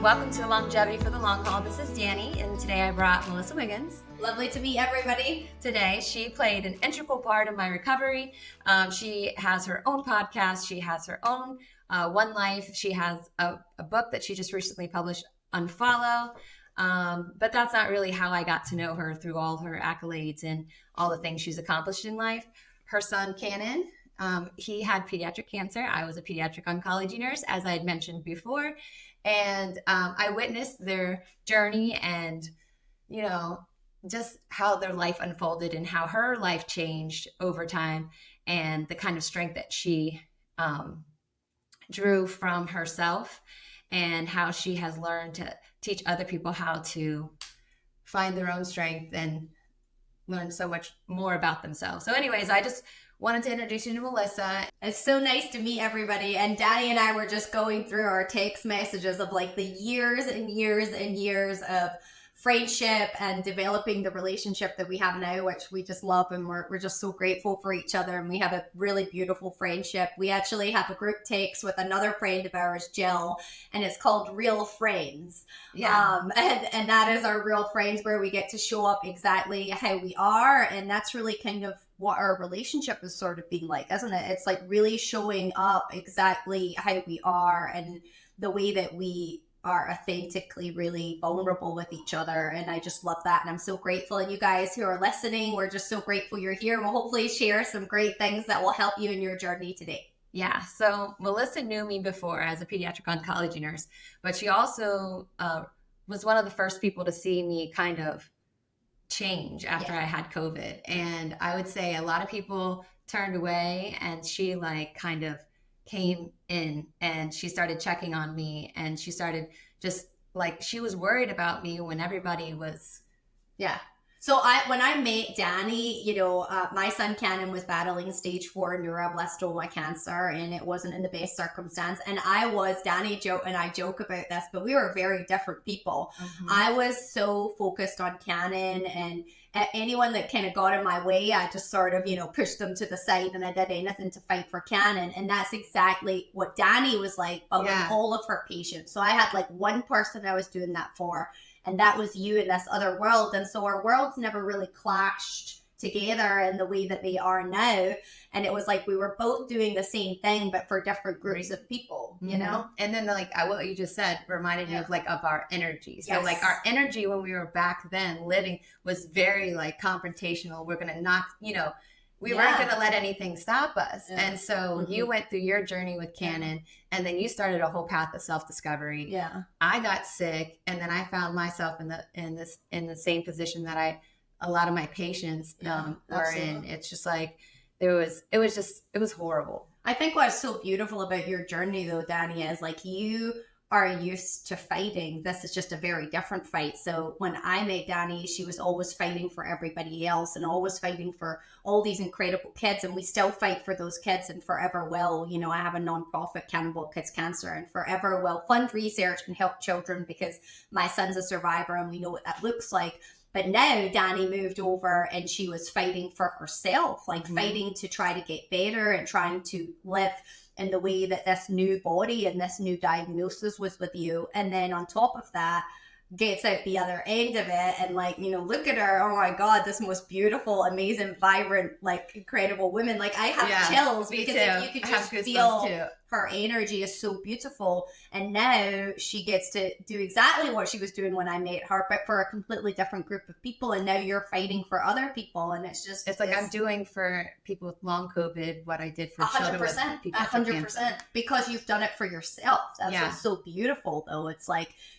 welcome to Longevity for the Long Haul. This is Danny, and today I brought Melissa Wiggins. Lovely to meet everybody. Today, she played an integral part of my recovery. She has her own podcast. She has her own One Life. She has a book that she just recently published, Unfollow. But that's not really how I got to know her, through all her accolades and all the things she's accomplished in life. Her son, Cannon, he had pediatric cancer. I was a pediatric oncology nurse, as I had mentioned before. And I witnessed their journey and, just how their life unfolded and how her life changed over time, and the kind of strength that she drew from herself, and how she has learned to teach other people how to find their own strength and learn so much more about themselves. So anyways, I just wanted to introduce you to Melissa. It's so nice to meet everybody. And Danny and I were just going through our text messages of like the years and years and years of friendship and developing the relationship that we have now, which we just love, and we're just so grateful for each other, and we have a really beautiful friendship. We actually have a group text with another friend of ours, Jill, and it's called Real Friends. And that is our real friends, where we get to show up exactly how we are, and that's really kind of what our relationship is sort of being like, isn't it? It's like really showing up exactly how we are, and the way that we are authentically really vulnerable with each other. And I just love that. And I'm so grateful. And you guys who are listening, we're just so grateful you're here. We'll hopefully share some great things that will help you in your journey today. Yeah. So Melissa knew me before as a pediatric oncology nurse, but she also was one of the first people to see me kind of change after I had COVID. And I would say a lot of people turned away, and she kind of came in and she started checking on me, and she started just she was worried about me when everybody was. Yeah. So when I met Danny, my son Cannon was battling stage 4 neuroblastoma cancer, and it wasn't in the best circumstance. And Danny and I joke about this, but we were very different people. Mm-hmm. I was so focused on Cannon, and anyone that kind of got in my way, I just sort of, pushed them to the side, and I did anything to fight for Cannon. And that's exactly what Danny was like, but with all of her patients. So I had one person I was doing that for, and that was you in this other world. And so our worlds never really clashed together in the way that they are now. And it was like we were both doing the same thing, but for different groups of people, And then what you just said reminded me of our energy. So our energy when we were back then living was very confrontational. We're going to knock, we weren't going to let anything stop us. Yeah. And so you went through your journey with Cannon, and then you started a whole path of self-discovery. Yeah. I got sick, and then I found myself in the same position that a lot of my patients were in. It's just it was horrible. I think what's so beautiful about your journey though, Danny, is you are used to fighting. This is just a very different fight. So when I met Danny, she was always fighting for everybody else and always fighting for all these incredible kids. And we still fight for those kids, and forever will. I have a nonprofit, Cannibal Kids Cancer, and forever will fund research and help children, because my son's a survivor and we know what that looks like. But now Danny moved over, and she was fighting for herself, fighting to try to get better and trying to live in the way that this new body and this new diagnosis was with you. And then on top of that, gets out the other end of it, and look at her, oh my God, this most beautiful, amazing, vibrant, incredible woman. I have chills, because if you could just feel her energy is so beautiful. And now she gets to do exactly what she was doing when I met her, but for a completely different group of people. And now you're fighting for other people, and it's I'm doing for people with long COVID what I did for 100%, children with pediatric 100%, cancer. because you've done it for yourself. That's what's so beautiful though. It's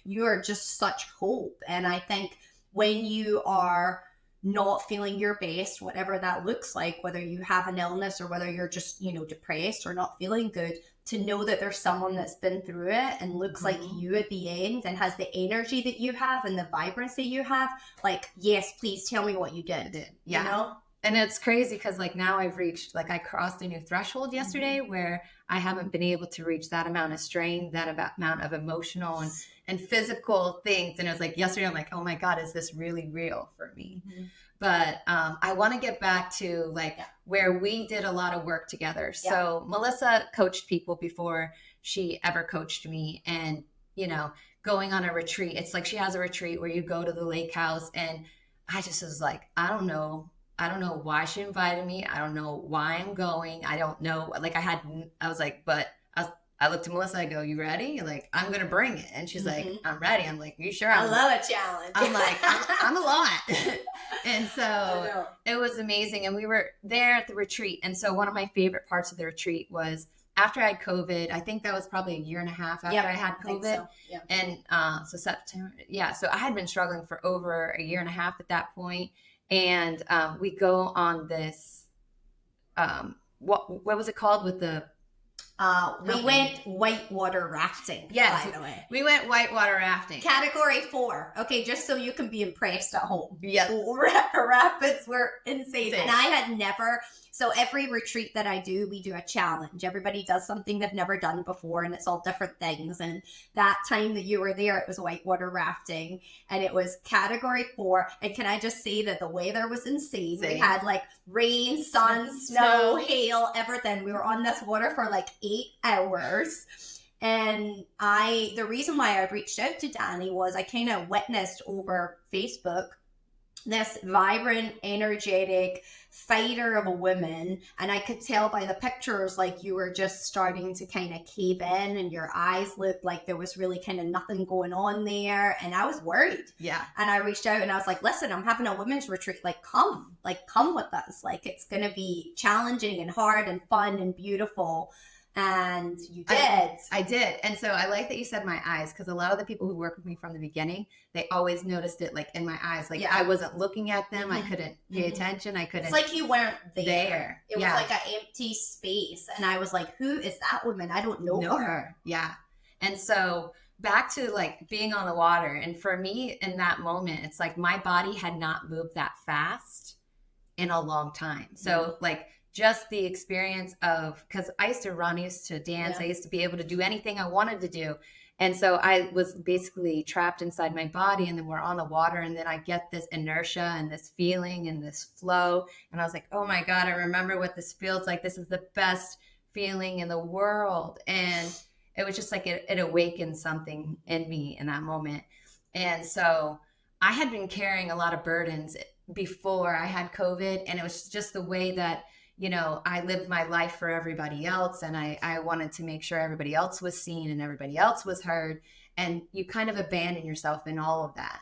you're just such hope. And I think when you are not feeling your best, whatever that looks like, whether you have an illness or whether you're just, depressed or not feeling good, to know that there's someone that's been through it and looks like you at the end and has the energy that you have and the vibrancy you have, yes, please tell me what you did. And it's crazy because now I've reached, I crossed a new threshold yesterday where I haven't been able to reach that amount of strain, that amount of emotional and physical things. And it was yesterday, I'm like, oh my God, is this really real for me? Mm-hmm. But I want to get back to where we did a lot of work together. Yeah. So Melissa coached people before she ever coached me. And you know, going on a retreat. It's like she has a retreat where you go to the lake house, and I just was like, I don't know. I don't know why she invited me. I don't know why I'm going. I don't know. Like I was like, but I looked at Melissa. I go, "You ready?" Like, I'm gonna bring it, and she's like, "I'm ready." I'm like, "You sure?" I love a challenge. I'm like, I'm a lot, and so it was amazing. And we were there at the retreat, and so one of my favorite parts of the retreat was after I had COVID. I think that was probably a year and a half after I had COVID, so. Yep. And so September, yeah. So I had been struggling for over a year and a half at that point, and we go on this. What was it called with the we went whitewater rafting. Yes, by the way. We went whitewater rafting. Category 4. Okay, just so you can be impressed at home. Yes. Rapids were insane. And I had never, so every retreat that I do, we do a challenge. Everybody does something they've never done before, and it's all different things. And that time that you were there, it was whitewater rafting, and it was category 4. And can I just say that the weather was insane? We had like rain, sun, snow, hail, everything. We were on this water for like 8 hours. And the reason why I reached out to Danny was I kind of witnessed over Facebook this vibrant, energetic fighter of a woman. And I could tell by the pictures, like you were just starting to kind of cave in, and your eyes looked like there was really kind of nothing going on there. And I was worried. Yeah. And I reached out and I was like, listen, I'm having a women's retreat. Like, come with us. Like, it's going to be challenging and hard and fun and beautiful. And you did. I did. And so I like that you said my eyes, because a lot of the people who work with me from the beginning, they always noticed it like in my eyes. Like I wasn't looking at them. I couldn't pay attention. I couldn't. It's like you weren't there. It was Yeah. like an empty space. And I was like, who is that woman? I don't know her. Yeah. And so back to like being on the water. And for me in that moment, it's like my body had not moved that fast in a long time. So like just the experience of, because I used to run, I used to dance, I used to be able to do anything I wanted to do. And so I was basically trapped inside my body, and then we're on the water, and then I get this inertia and this feeling and this flow. And I was like, oh my God, I remember what this feels like. This is the best feeling in the world. And it was just like it awakened something in me in that moment. And so I had been carrying a lot of burdens before I had COVID, and it was just the way that, you know, I lived my life for everybody else, and I wanted to make sure everybody else was seen and everybody else was heard. And you kind of abandon yourself in all of that.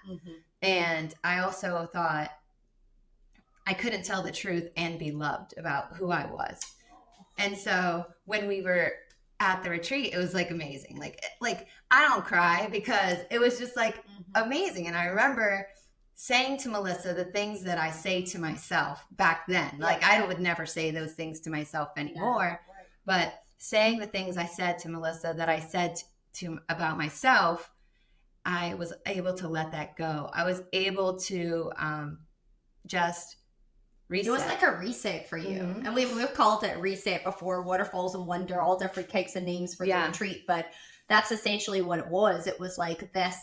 And I also thought I couldn't tell the truth and be loved about who I was. And so when we were at the retreat, it was like amazing. Like I don't cry because it was just like amazing. And I remember saying to Melissa the things that I say to myself back then. Like I would never say those things to myself anymore, but saying the things I said to Melissa that I said to about myself, I was able to let that go. I was able to just reset. It was like a reset for you. And we've called it reset before, waterfalls and wonder, all different types of names for the retreat, but that's essentially what it was. It was like this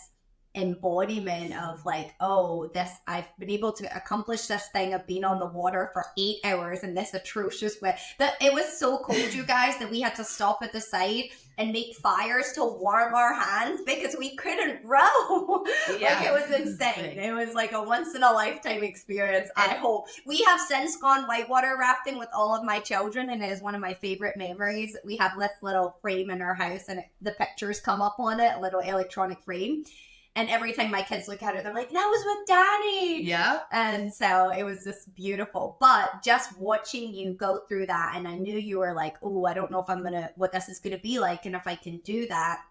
embodiment of like, oh, this, I've been able to accomplish this thing of being on the water for 8 hours in this atrocious way. That it was so cold, you guys, that we had to stop at the side and make fires to warm our hands because we couldn't row. Like it was insane. It was like a once in a lifetime experience. I hope we have since gone whitewater rafting with all of my children, and it is one of my favorite memories. We have this little frame in our house, and the pictures come up on it, a little electronic frame. And every time my kids look at it, they're like, that was with Danny. Yeah. And so it was just beautiful. But just watching you go through that, and I knew you were like, oh, I don't know if what this is going to be like and if I can do that.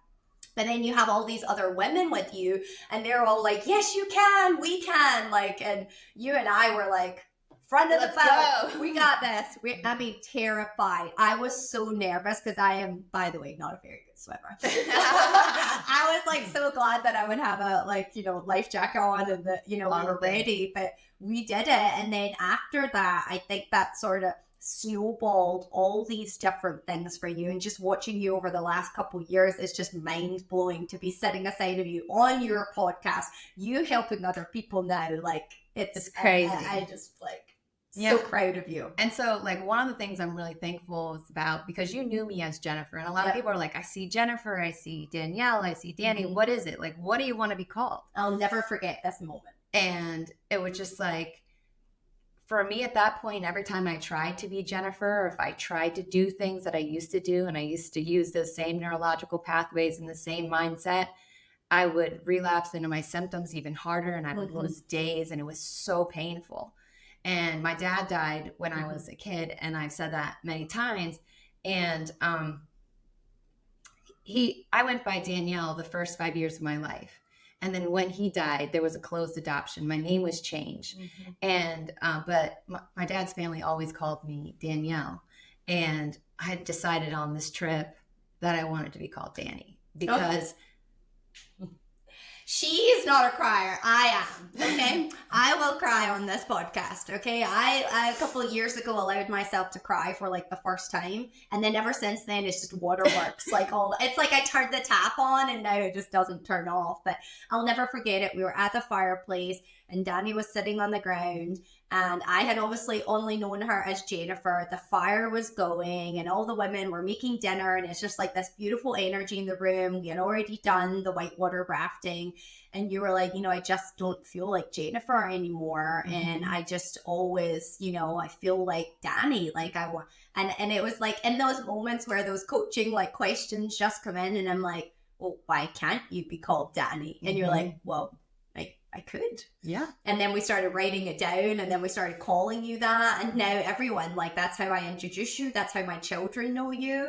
But then you have all these other women with you, and they're all like, yes, you can, we can. Like, and you and I were like, front of the boat, we got this. I mean, terrified. I was so nervous because I am, by the way, not a very good swimmer. I was like so glad that I would have a life jacket on and we were ready. But we did it, and then after that, I think that sort of snowballed all these different things for you. And just watching you over the last couple of years is just mind blowing to be sitting aside of you on your podcast, you helping other people now. Like it's crazy. I just like. So proud of you. And so, like, one of the things I'm really thankful is about, because you knew me as Jennifer, and a lot of people are like, I see Jennifer, I see Danielle, I see Danny. What is it? Like, what do you want to be called? I'll never forget this moment. And it was just like, for me at that point, every time I tried to be Jennifer, or if I tried to do things that I used to do, and I used to use those same neurological pathways and the same mindset, I would relapse into my symptoms even harder, and I would lose days, and it was so painful. And my dad died when I was a kid, and I've said that many times. And I went by Danielle the first 5 years of my life. And then when he died, there was a closed adoption. My name was changed. And but my dad's family always called me Danielle. And I had decided on this trip that I wanted to be called Danny, because she is not a crier. I am. Okay. I will cry on this podcast. Okay. I a couple of years ago allowed myself to cry for like the first time. And then ever since then, it's just waterworks. It's like I turned the tap on and now it just doesn't turn off. But I'll never forget it. We were at the fireplace and Danny was sitting on the ground. And I had obviously only known her as Jennifer. The fire was going and all the women were making dinner. And it's just like this beautiful energy in the room. We had already done the whitewater rafting. And you were like, I just don't feel like Jennifer anymore. And I just always, I feel like Danny. Like I want, and it was like in those moments where those coaching like questions just come in and I'm like, well, why can't you be called Danny? And you're like, well, I could. Yeah. And then we started writing it down and then we started calling you that. And now everyone, like, that's how I introduce you. That's how my children know you.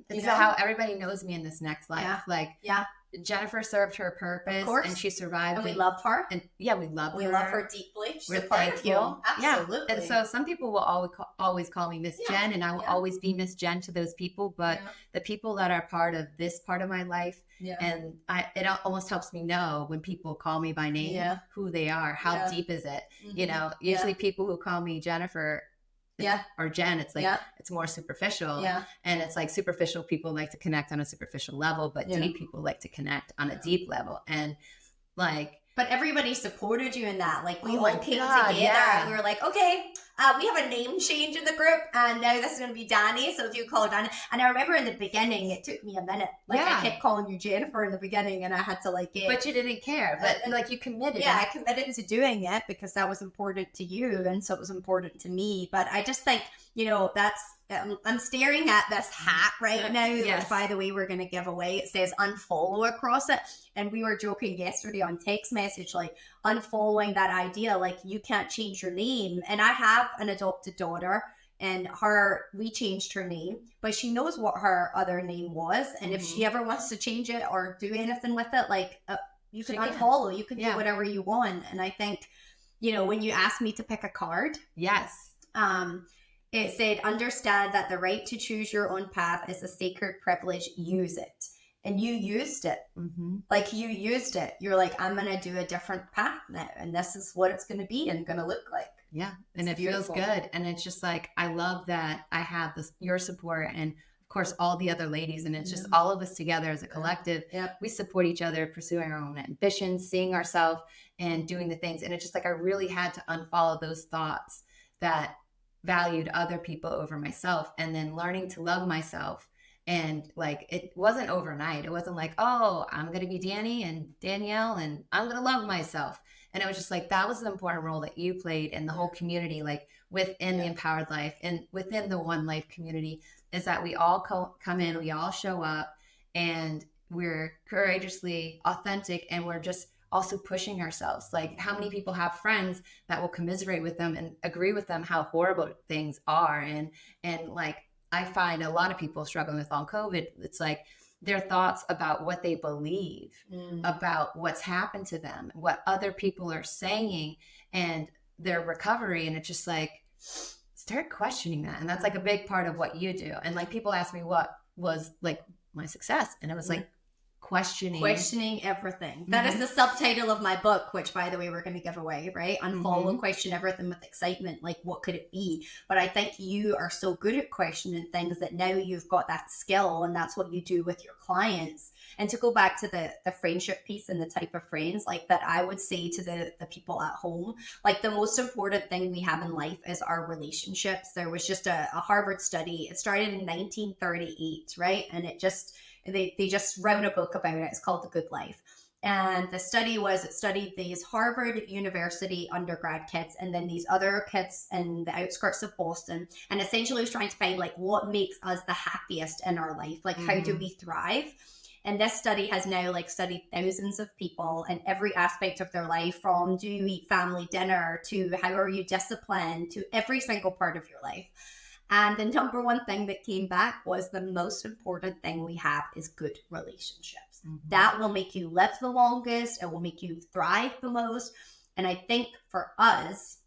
It's how everybody knows me in this next life. Yeah. Like, Jennifer served her purpose and she survived. And we love her. And we love her. We love her deeply. She's We're thankful. Absolutely. Yeah. And so some people will always call me Miss Jen, and I will always be Miss Jen to those people. But the people that are part of this part of my life, and it almost helps me know when people call me by name, who they are, how deep is it? Usually people who call me Jennifer or Jen, it's like it's more superficial. And it's like superficial people like to connect on a superficial level, but deep people like to connect on a deep level. And like, but everybody supported you in that. Like we all came together. We were like, okay, we have a name change in the group, and now this is going to be Danny. So if you call Danny, and I remember in the beginning, it took me a minute. Like I kept calling you Jennifer in the beginning, and I had to like get. But you didn't care. But like you committed. Yeah, I committed to doing it because that was important to you, and so it was important to me. But I just think that's. I'm staring at this hat right now, which, by the way, we're going to give away. It says unfollow across it. And we were joking yesterday on text message, like unfollowing that idea, like you can't change your name. And I have an adopted daughter and we changed her name, but she knows what her other name was. And if she ever wants to change it or do anything with it, like you can unfollow, you can do whatever you want. And I think, when you asked me to pick a card. It said, understand that the right to choose your own path is a sacred privilege. Use it. And you used it. Like you used it. You're like, I'm going to do a different path now. And this is what it's going to be and going to look like. Yeah. And it feels good. And it's just like, I love that I have your support and of course all the other ladies. And it's just all of us together as a collective. We support each other, pursuing our own ambitions, seeing ourselves and doing the things. And it's just like, I really had to unfollow those thoughts that valued other people over myself, and then learning to love myself. And like, it wasn't overnight. It wasn't like, oh, I'm going to be Danny and Danielle and I'm going to love myself. And it was just like, that was an important role that you played in the whole community, like within the Empowered Life and within the One Life community, is that we all come in, we all show up, and we're courageously authentic, and we're just also pushing ourselves. Like, how many people have friends that will commiserate with them and agree with them how horrible things are? And like, I find a lot of people struggling with long COVID. It's like their thoughts about what they believe, about what's happened to them, what other people are saying, and their recovery. And it's just like, start questioning that. And that's like a big part of what you do. And like, people ask me what was like my success. And it was like, questioning everything. That is the subtitle of my book, which, by the way, we're going to give away, right? Unfollow, question everything with excitement. Like, what could it be? But I think you are so good at questioning things that now you've got that skill, and that's what you do with your clients. And to go back to the friendship piece and the type of friends, like, that I would say to the people at home, like, the most important thing we have in life is our relationships. There was just a Harvard study. It started in 1938, right? And it just, they just wrote a book about it. It's called The Good Life. And the study was, it studied these Harvard University undergrad kids and then these other kids in the outskirts of Boston. And essentially was trying to find, like, what makes us the happiest in our life? Like, how do we thrive? And this study has now, like, studied thousands of people and every aspect of their life, from do you eat family dinner to how are you disciplined to every single part of your life. And the number one thing that came back was the most important thing we have is good relationships. That will make you live the longest. It will make you thrive the most. And I think for us,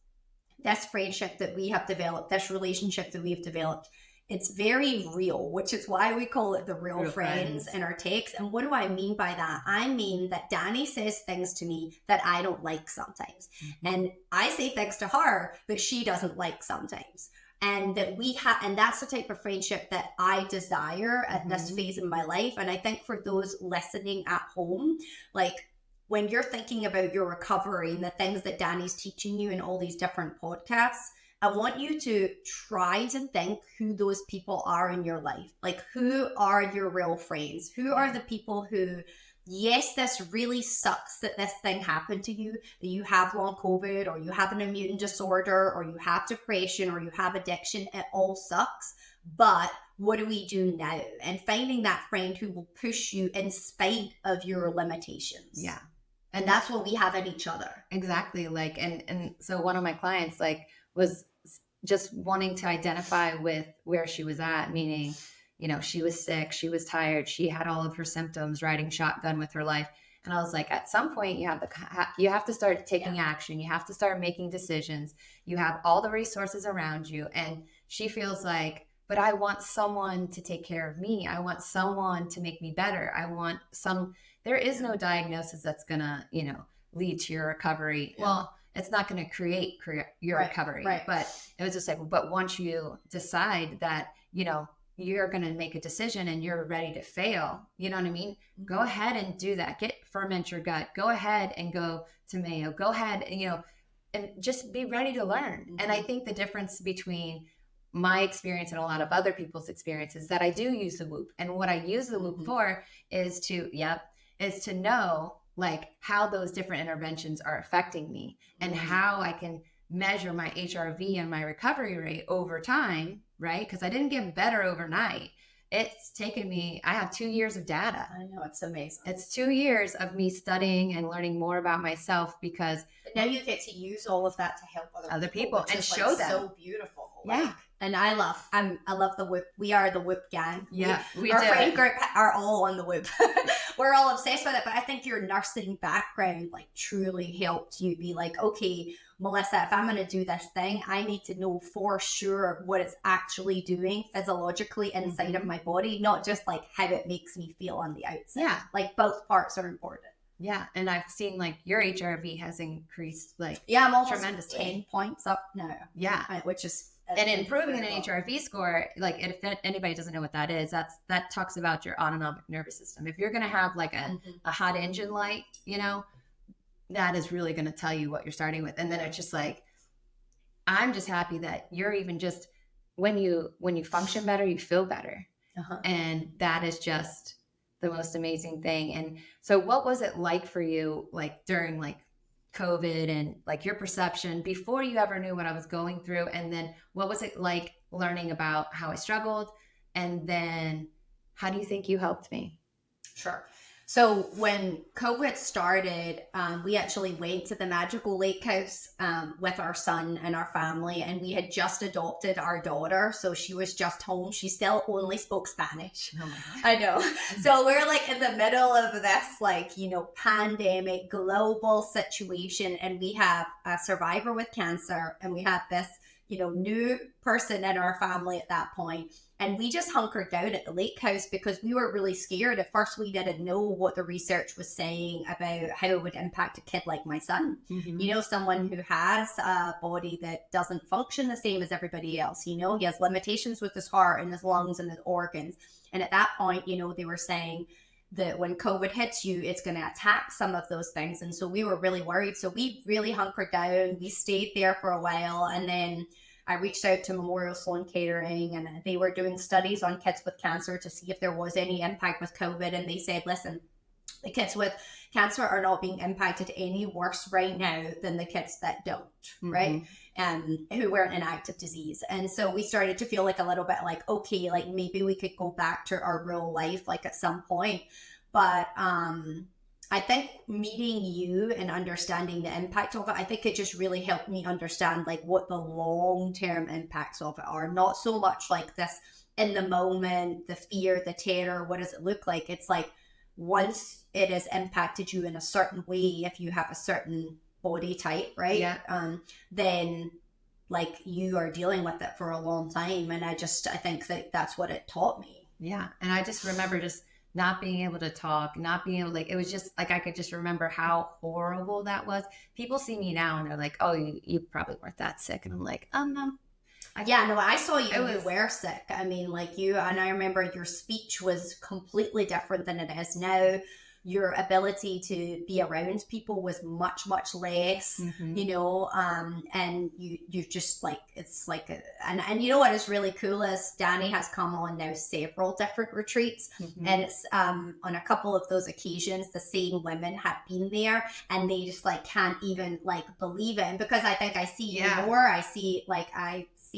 this friendship that we have developed, this relationship that we've developed, it's very real, which is why we call it the real friends in our takes. And what do I mean by that? I mean that Dani says things to me that I don't like sometimes. And I say things to her that she doesn't like sometimes. And that we have, and that's the type of friendship that I desire at this phase in my life. And I think for those listening at home, like, when you're thinking about your recovery and the things that Dani's teaching you in all these different podcasts, I want you to try to think who those people are in your life. Like, who are your real friends? Who are the people who, yes, this really sucks that this thing happened to you, that you have long COVID, or you have an immune disorder, or you have depression, or you have addiction. It all sucks. But what do we do now? And finding that friend who will push you in spite of your limitations. Yeah. And that's what we have in each other. Exactly. Like, and so one of my clients, like, was just wanting to identify with where she was at, meaning, you know, she was sick, she was tired, she had all of her symptoms, riding shotgun with her life. And I was like, at some point you have to start taking action. You have to start making decisions. You have all the resources around you. And she feels like, but I want someone to take care of me. I want someone to make me better. There is no diagnosis that's gonna, you know, lead to your recovery. Yeah. Well, it's not going to create your recovery, but it was just like, but once you decide that, you know, you're going to make a decision and you're ready to fail, you know what I mean? Go ahead and do that. Ferment your gut. Go ahead and go to Mayo. Go ahead and, you know, and just be ready to learn. And I think the difference between my experience and a lot of other people's experience is that I do use the Whoop. And what I use the Whoop for is to know, like, how those different interventions are affecting me and how I can measure my HRV and my recovery rate over time, right? Because I didn't get better overnight. It's taken me, I have 2 years of data. I know, it's amazing. It's 2 years of me studying and learning more about myself, because now you get to use all of that to help other people and show them. So beautiful. Yeah. And I love the Whoop. We are the Whoop gang. Yeah, our friend group are all on the Whoop. We're all obsessed with it. But I think your nursing background, like, truly helped you be like, okay, Melissa, if I'm going to do this thing, I need to know for sure what it's actually doing physiologically inside of my body, not just like how it makes me feel on the outside. Yeah, like, both parts are important. Yeah, and I've seen, like, your HRV has increased, like, I'm almost tremendously. 10 points up now. Yeah, which is and improving an HRV score, like, if anybody doesn't know what that is, that talks about your autonomic nervous system. If you're going to have, like, a hot engine light, you know, that is really going to tell you what you're starting with. And then it's just like, I'm just happy that you're even just, when you function better, you feel better. And that is just the most amazing thing. And so what was it like for you, like, during, like, COVID and, like, your perception before you ever knew what I was going through? And then what was it like learning about how I struggled? And then how do you think you helped me? Sure. So when COVID started, we actually went to the magical lake house with our son and our family, and we had just adopted our daughter. So she was just home. She still only spoke Spanish. Oh my God. I know. So we're, like, in the middle of this, like, you know, pandemic, global situation, and we have a survivor with cancer, and we have this new person in our family at that point. And we just hunkered down at the lake house because we were really scared. At first, we didn't know what the research was saying about how it would impact a kid like my son. Someone who has a body that doesn't function the same as everybody else. He has limitations with his heart and his lungs and his organs. And at that point, they were saying that when COVID hits you, it's going to attack some of those things. And so we were really worried. So we really hunkered down. We stayed there for a while. And then I reached out to Memorial Sloan Kettering, and they were doing studies on kids with cancer to see if there was any impact with COVID. And they said, listen, the kids with cancer are not being impacted any worse right now than the kids that don't, right? And who weren't in active disease. And so we started to feel like a little bit like, okay, like maybe we could go back to our real life, like at some point. But I think meeting you and understanding the impact of it, I think it just really helped me understand like what the long-term impacts of it are. Not so much like this in the moment, the fear, the terror, what does it look like? It's like once it has impacted you in a certain way, if you have a certain body type, right? Yeah. Then like you are dealing with it for a long time. And I think that that's what it taught me. Yeah. And I just remember just not being able to talk, not being able, like, it was just like, I could just remember how horrible that was. People see me now and they're like, oh, you probably weren't that sick. And I'm like, no. I saw you. You were sick. I mean, like and I remember your speech was completely different than it is now. Your ability to be around people was much, much less, and you just like, it's like, and you know what is really cool is Danny has come on now several different retreats, and it's on a couple of those occasions, the same women have been there and they just like can't even like believe it. And because I think I see you more, I see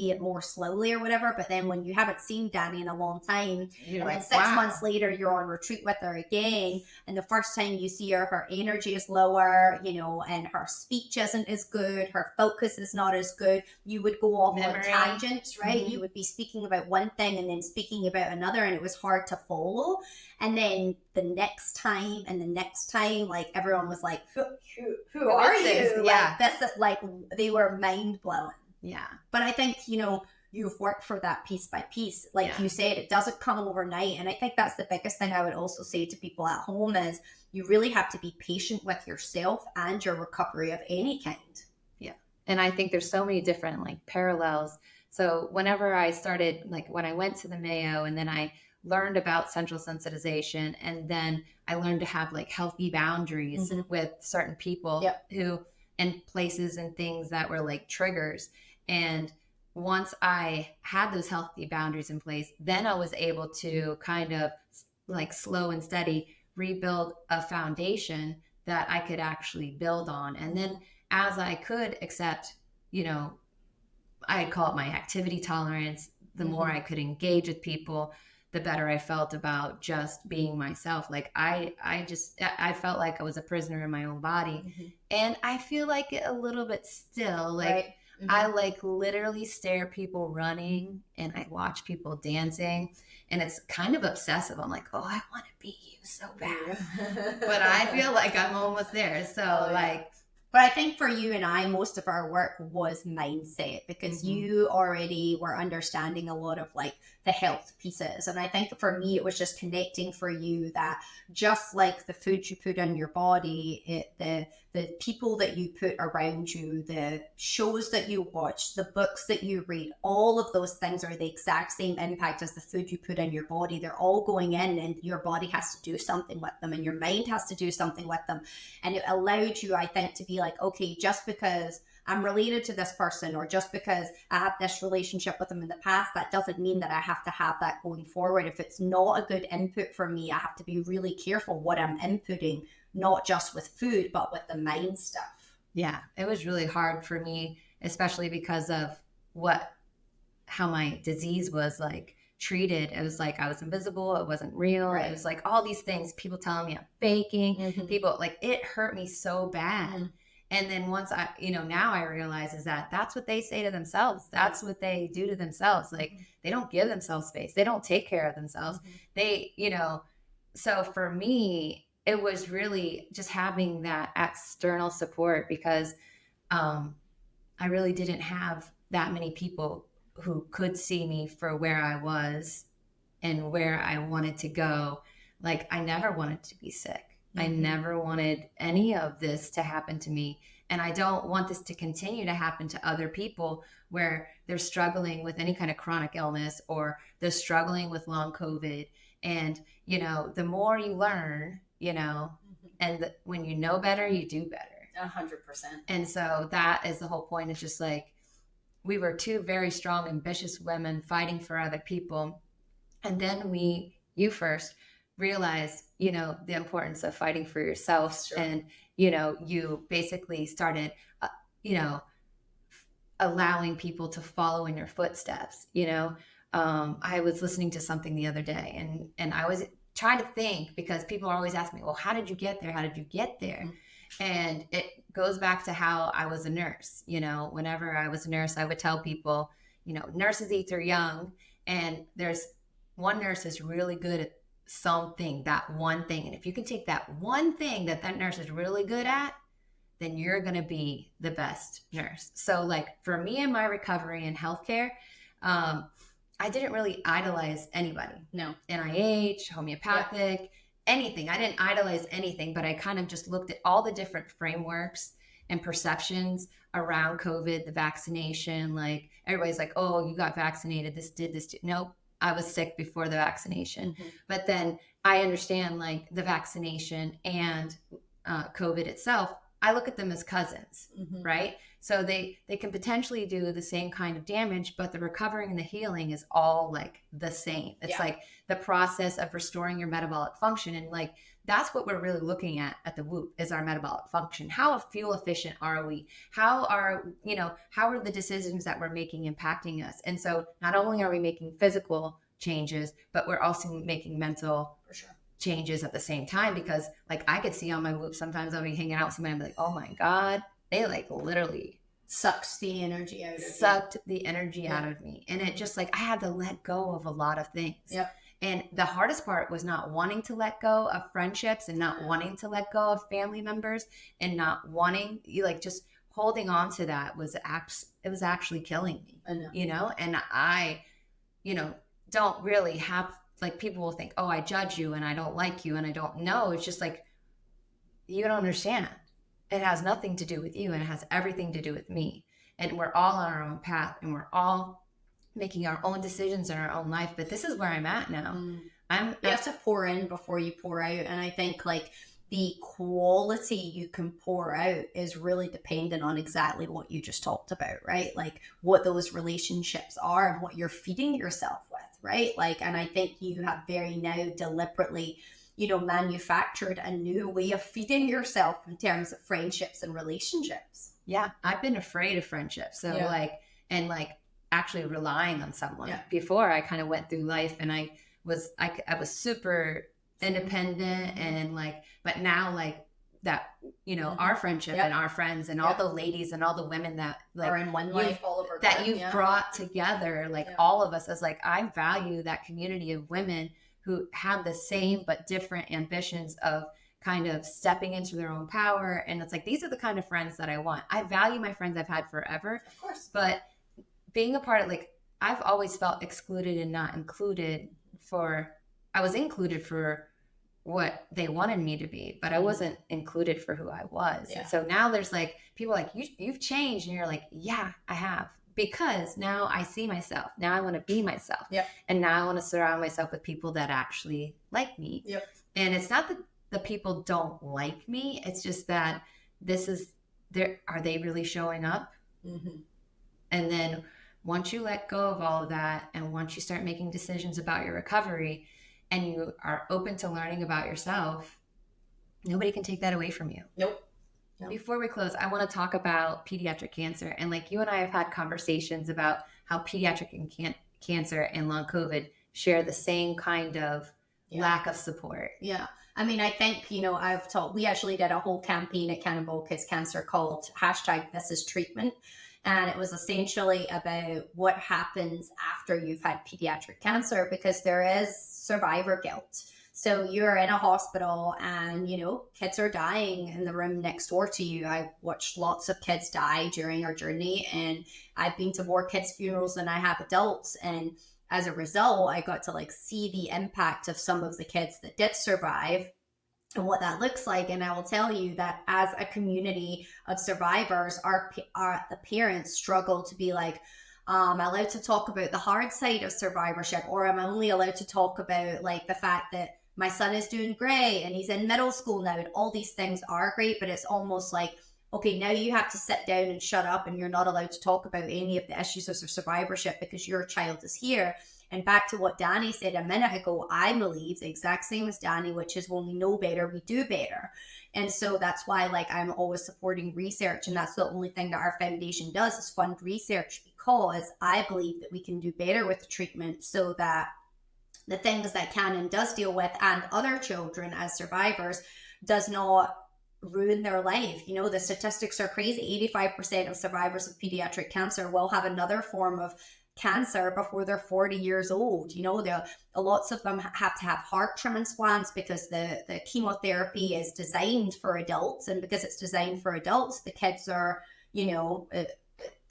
it more slowly or whatever, but then when you haven't seen Danny in a long time, and then 6 months later you're on retreat with her again, and the first time you see her energy is lower, and her speech isn't as good, her focus is not as good. You would go off on tangents, right? You would be speaking about one thing and then speaking about another, and it was hard to follow. And then the next time and the next time, like everyone was like, who are you? Yeah. Like that's like they were mind blowing. Yeah. But I think, you've worked for that piece by piece. Like you said, it doesn't come overnight. And I think that's the biggest thing I would also say to people at home is you really have to be patient with yourself and your recovery of any kind. Yeah. And I think there's so many different like parallels. So whenever I started, like when I went to the Mayo and then I learned about central sensitization, and then I learned to have like healthy boundaries with certain people who, and places and things that were like triggers. And once I had those healthy boundaries in place, then I was able to kind of like slow and steady rebuild a foundation that I could actually build on. And then as I could accept, I'd call it my activity tolerance, the more I could engage with people, the better I felt about just being myself. Like I felt like I was a prisoner in my own body. And I feel like it a little bit still, like I like literally stare at people running and I watch people dancing, and it's kind of obsessive. I'm like, oh, I want to be you so bad. But I feel like I'm almost there. So but I think for you and I, most of our work was mindset, because you already were understanding a lot of like the health pieces. And I think for me, it was just connecting for you that just like the food you put in your body, the people that you put around you, the shows that you watch, the books that you read, all of those things are the exact same impact as the food you put in your body. They're all going in and your body has to do something with them and your mind has to do something with them. And it allowed you, I think, to be like, okay, just because I'm related to this person or just because I have this relationship with them in the past, that doesn't mean that I have to have that going forward. If it's not a good input for me, I have to be really careful what I'm inputting, not just with food, but with the mind stuff. Yeah, it was really hard for me, especially because of how my disease was like treated. It was like I was invisible. It wasn't real. Right. It was like all these things, people telling me I'm faking, people like, it hurt me so bad. And then once I, now I realize is that that's what they say to themselves. That's what they do to themselves. Like they don't give themselves space. They don't take care of themselves. They, so for me, it was really just having that external support because I really didn't have that many people who could see me for where I was and where I wanted to go. Like, I never wanted to be sick. I never wanted any of this to happen to me. And I don't want this to continue to happen to other people where they're struggling with any kind of chronic illness or they're struggling with long COVID. And, you know, the more you learn, you know, and when you know better, you do better. 100%. And so that is the whole point. It's just like, we were two very strong, ambitious women fighting for other people. And then you first realized, you know, the importance of fighting for yourself. Sure. And, you know, you basically started, you know, allowing people to follow in your footsteps. You know, I was listening to something the other day and I was trying to think, because people are always asking me, well, how did you get there? How did you get there? And it goes back to how I was a nurse. You know, whenever I was a nurse, I would tell people, you know, nurses eat their young, and there's one nurse is really good at something, that one thing. And if you can take that one thing that nurse is really good at, then you're going to be the best nurse. So like for me in my recovery in healthcare, I didn't really idolize anybody. No. NIH, homeopathic, anything. I didn't idolize anything, but I kind of just looked at all the different frameworks and perceptions around COVID, the vaccination. Like everybody's like, oh, you got vaccinated. This did this. Nope. I was sick before the vaccination. But then I understand like the vaccination and COVID itself. I look at them as cousins, right? So they can potentially do the same kind of damage, but the recovering and the healing is all like the same. It's like the process of restoring your metabolic function. And like, that's what we're really looking at the WHOOP is our metabolic function. How fuel efficient are we? How are the decisions that we're making impacting us? And so not only are we making physical changes, but we're also making mental changes at the same time, because like I could see on my WHOOP, sometimes I'll be hanging out with somebody and be like, oh my God, they like literally sucked the energy out of me. And it just like, I had to let go of a lot of things. Yep. And the hardest part was not wanting to let go of friendships and not wanting to let go of family members and not wanting, just holding on to that it was actually killing me, you know? And I, don't really have, like, people will think, oh, I judge you and I don't like you and I don't know. It's just like, you don't understand. It has nothing to do with you and it has everything to do with me. And we're all on our own path and we're all making our own decisions in our own life. But this is where I'm at now. You have to pour in before you pour out. And I think like the quality you can pour out is really dependent on exactly what you just talked about, right? Like what those relationships are and what you're feeding yourself with, right? Like, and I think you have very now deliberately, manufactured a new way of feeding yourself in terms of friendships and relationships. Yeah. I've been afraid of friendships. So actually relying on someone. Before I kind of went through life and I was super independent and but now that, our friendship and our friends and all the ladies and all the women that are in one life all over that you've brought together, all of us, as I value that community of women who have the same but different ambitions of kind of stepping into their own power. And it's like, these are the kind of friends that I want. I value my friends I've had forever. Of course. But being a part of I've always felt excluded and not included I was included for what they wanted me to be, but I wasn't included for who I was. And so now there's people you've changed, and you're like, yeah, I have, because now I see myself. Now I want to be myself. And now I want to surround myself with people that actually like me. And it's not that the people don't like me. It's just that are they really showing up? And then once you let go of all of that, and once you start making decisions about your recovery, and you are open to learning about yourself, nobody can take that away from you. Nope. Before we close, I want to talk about pediatric cancer. And you and I have had conversations about how pediatric cancer and long COVID share the same kind of lack of support. Yeah. I mean, I think, we actually did a whole campaign at Cannonball Kids Cancer called #ThisIsTreatment. And it was essentially about what happens after you've had pediatric cancer, because there is survivor guilt. So you're in a hospital and, kids are dying in the room next door to you. I watched lots of kids die during our journey, and I've been to more kids' funerals than I have adults. And as a result, I got to see the impact of some of the kids that did survive and what that looks like. And I will tell you that as a community of survivors, the parents struggle to be allowed to talk about the hard side of survivorship, or I'm only allowed to talk about the fact that my son is doing great and he's in middle school now, and all these things are great, but it's almost like, okay, now you have to sit down and shut up, and you're not allowed to talk about any of the issues of survivorship because your child is here. And back to what Danny said a minute ago, I believe the exact same as Danny, which is when we know better, we do better. And so that's why I'm always supporting research. And that's the only thing that our foundation does is fund research, because I believe that we can do better with the treatment, so that the things that Canon does deal with and other children as survivors does not ruin their life. The statistics are crazy. 85% of survivors of pediatric cancer will have another form of cancer before they're 40 years old. Lots of them have to have heart transplants because the chemotherapy is designed for adults, and because it's designed for adults, the kids are,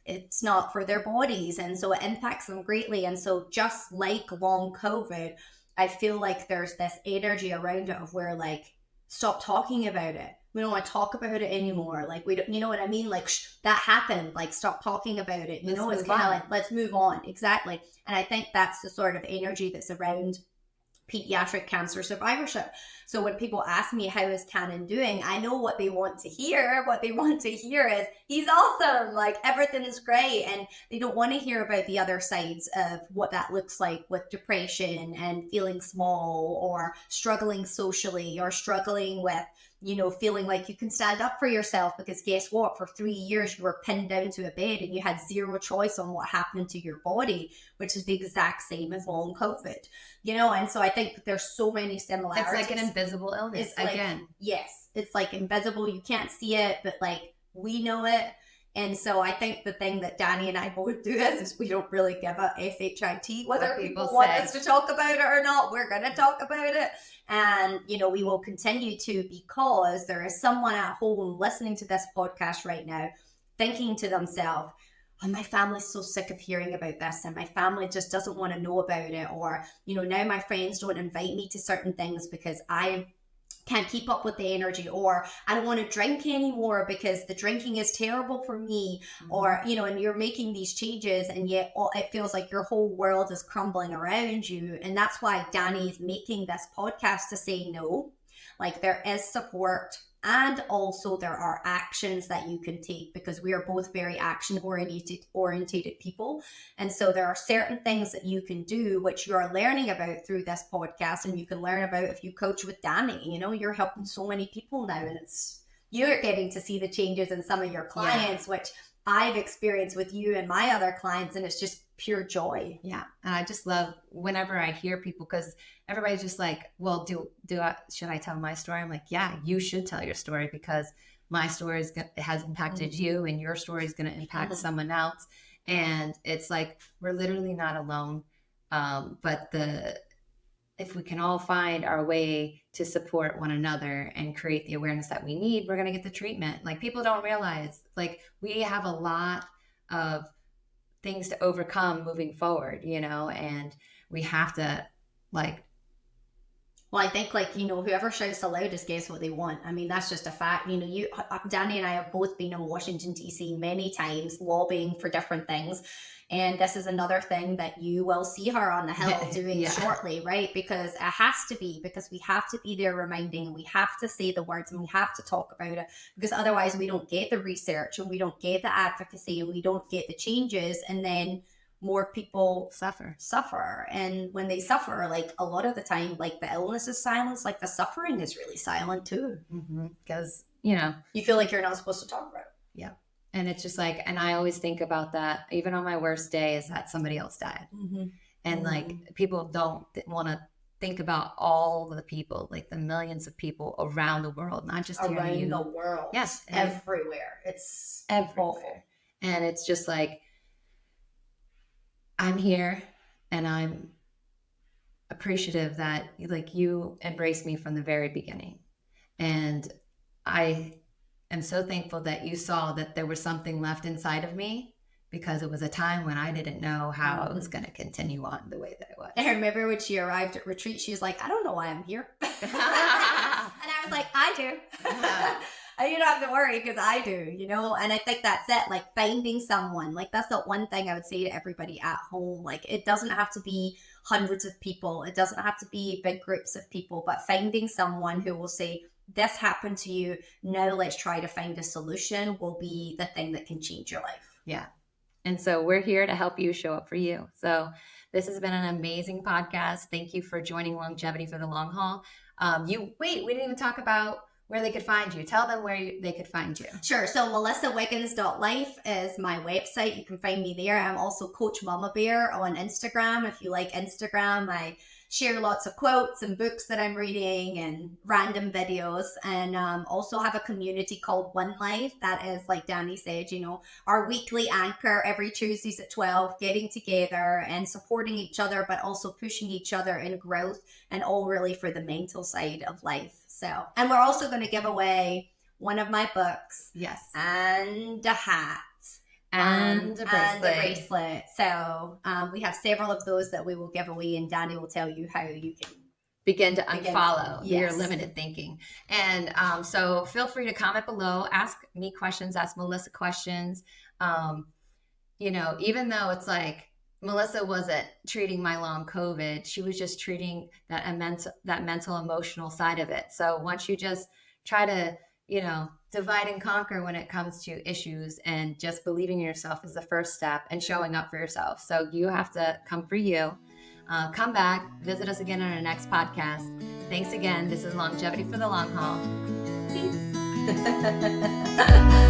it's not for their bodies, and so it impacts them greatly. And so just like long COVID, I feel like there's this energy around it of where stop talking about it. We don't want to talk about it anymore. We don't, you know what I mean? That happened. Stop talking about it. It's kind of let's move on. Exactly. And I think that's the sort of energy that's around pediatric cancer survivorship. So when people ask me, how is Canon doing? I know what they want to hear. What they want to hear is, he's awesome. Everything is great. And they don't want to hear about the other sides of what that looks like with depression and feeling small, or struggling socially, or struggling with, feeling like you can stand up for yourself, because guess what? For 3 years, you were pinned down to a bed and you had zero choice on what happened to your body, which is the exact same as long COVID, And so I think there's so many similarities. It's like an invisible illness again. Yes. It's invisible. You can't see it, but we know it. And so I think the thing that Danny and I both do is we don't really give a shit whether people want us to talk about it or not. We're going to talk about it. And, we will continue to, because there is someone at home listening to this podcast right now thinking to themselves, oh, my family's so sick of hearing about this, and my family just doesn't want to know about it. Or, now my friends don't invite me to certain things because I can't keep up with the energy, or I don't want to drink anymore because the drinking is terrible for me. Mm-hmm. Or, and you're making these changes, and yet it feels like your whole world is crumbling around you. And that's why Danny is making this podcast to say no. There is support, and also there are actions that you can take, because we are both very action oriented people. And so there are certain things that you can do, which you are learning about through this podcast, and you can learn about if you coach with Danny. You're helping so many people now, and you're getting to see the changes in some of your clients, which I've experienced with you and my other clients, and it's just pure joy. Yeah. And I just love whenever I hear people, because everybody's just well, should I tell my story? I'm like, yeah, you should tell your story, because my story has impacted mm-hmm. you, and your story is going to impact mm-hmm. someone else. And it's we're literally not alone. But if we can all find our way to support one another and create the awareness that we need, we're going to get the treatment. People don't realize, we have a lot of things to overcome moving forward, and we have to well, I think whoever shouts the loudest gets what they want. I mean, that's just a fact. Danny and I have both been in Washington, D.C. many times lobbying for different things. And this is another thing that you will see her on the Hill doing shortly, right? Because it has to be, because we have to be there reminding, we have to say the words, and we have to talk about it, because otherwise we don't get the research, and we don't get the advocacy, and we don't get the changes, and then more people suffer. And when they suffer, a lot of the time, the illness is silent, the suffering is really silent too. Because, you feel like you're not supposed to talk about it. Yeah. And it's just and I always think about that, even on my worst day, is that somebody else died. Mm-hmm. And mm-hmm. People don't want to think about all the people, the millions of people around the world, not just around the world. Yes. Everywhere. It's everywhere. Awful. And it's just I'm here, and appreciative that like you embraced me from the very beginning. And I am so thankful that you saw that there was something left inside of me, because it was a time when I didn't know how I was going to continue on the way that I was. I remember when she arrived at retreat, she was like, I don't know why I'm here. And I was like, I do. And you don't have to worry, because I do, you know? And I think that's it. Like finding someone, like that's the one thing I would say to everybody at home. Like it doesn't have to be hundreds of people. It doesn't have to be big groups of people, but finding someone who will say, this happened to you. Now let's try to find a solution will be the thing that can change your life. Yeah. And so we're here to help you show up for you. So this has been an amazing podcast. Thank you for joining Longevity for the Long Haul. We didn't even talk about where they could find you. Tell them where they could find you. Sure. So melissawiggins.life is my website. You can find me there. I'm also Coach Mama Bear on Instagram. If you like Instagram, I share lots of quotes and books that I'm reading and random videos, and also have a community called One Life. That is, like Danny said, you know, our weekly anchor every Tuesdays at 12, getting together and supporting each other, but also pushing each other in growth, and all really for the mental side of life. So, and we're also going to give away one of my books. Yes. And a hat. And a bracelet. And a bracelet. So we have several of those that we will give away, and Danny will tell you how you can begin to unfollow Yes. your limited thinking. And so feel free to comment below, ask me questions, ask Melissa questions. You know, even though it's like Melissa wasn't treating my long COVID, she was just treating that mental, emotional side of it. So once you just try to, you know, divide and conquer when it comes to issues, and just believing in yourself is the first step, and showing up for yourself. So you have to come for you. Come back, visit us again on our next podcast. Thanks again. This is Longevity for the Long Haul. Peace.